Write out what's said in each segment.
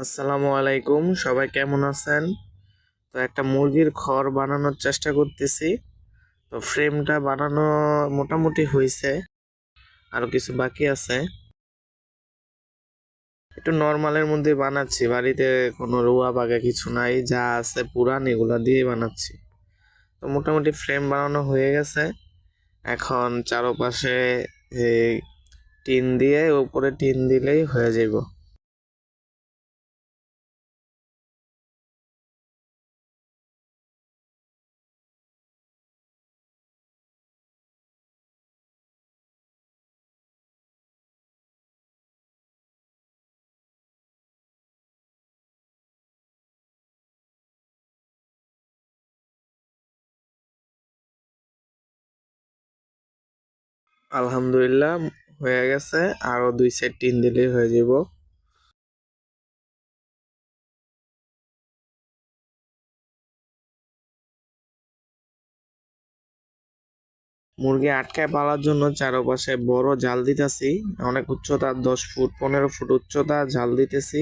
আসসালামু আলাইকুম, সবাই কেমন আছেন? তো একটা মুরগির ঘর বানানোর চেষ্টা করতেছি। তো ফ্রেমটা বানানো মোটামুটি হয়েছে, আরো কিছু বাকি আছে। একটু নর্মালের মধ্যে বানাচ্ছি, বাড়িতে কোনো রুয়া বাগা কিছু নাই, যা আছে পুরান এগুলা দিয়ে বানাচ্ছি। তো মোটামুটি ফ্রেম বানানো হয়ে গেছে। এখন চারপাশে এই টিন দিয়ে, উপরে টিন দিলেই হয়ে যাইব। আলহামদুলিল্লাহ হয়ে গেছে, আরো 2 সেট টিন দিলেই হয়ে যাব। মুরগি আটকায় পালার জন্য চারপাশে বড় জাল দিতেছি। অনেক উচ্চতা, 10 ফুট 15 ফুট উচ্চতা জাল দিতেছি।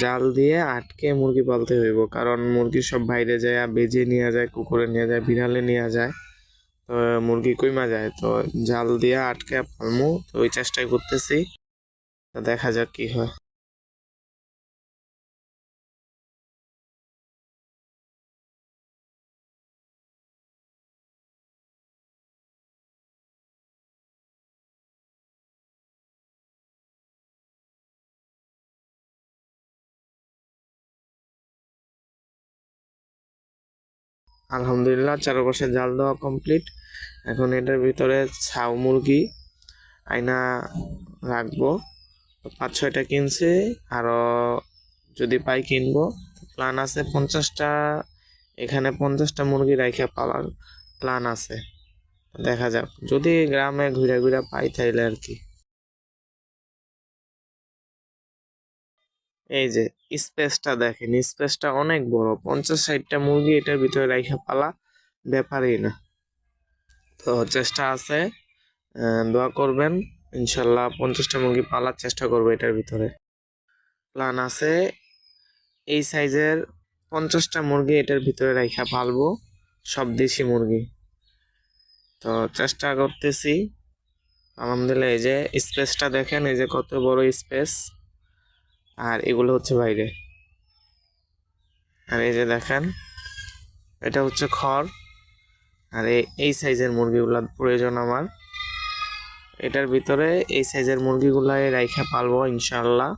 জাল দিয়ে আটকে মুরগি পালতে হইব, কারণ মুরগি সব বাইরে যায়, বেজে নিয়ে যায়, কুকুরে নিয়ে যায়, বিড়ালে নিয়ে যায়। তো মুরগি কইমা যায়, তো জাল দিয়ে আটকে পালমু, তো ওই চেষ্টাই করতেছি। তো দেখা যাক কি হয়। আলহামদুলিল্লাহ চারপাশে জাল দেওয়া কমপ্লিট। এখন এটার ভিতরে ছাউ মুরগি আইনা রাখবো। 5-6টা কিনছি, আরো যদি পাই কিনবো। প্ল্যান আছে 50টা, এখানে 50টা মুরগি রাইখা পালার প্ল্যান আছে। দেখা যাক, যদি গ্রামে ঘুরে ঘুরে পাই তাইলে আর কি। এই যে স্পেসটা দেখেন, স্পেসটা অনেক বড়, 50-60টা মুরগি এটার ভিতরে রাইখা পালা ব্যাপারই না। তো চেষ্টা আছে, দোয়া করবেন। ইনশাল্লাহ 50টা মুরগি পালার চেষ্টা করবো এটার ভিতরে। প্ল্যান আছে এই সাইজের 50টা মুরগি এটার ভিতরে রাইখা পালবো, সব দেশি মুরগি। তো চেষ্টা করতেছি। আলহামদুলিল্লাহ, এই যে স্পেসটা দেখেন, এই যে কত বড় স্পেস। আর এগুলো হচ্ছে বাইরে। আর এই যে দেখেন, এটা হচ্ছে খড়। আর এই সাইজের মুরগিগুলা প্রয়োজন আমার। এটার ভিতরে এই সাইজের মুরগিগুলাই রাইখা পালবো ইনশাল্লাহ।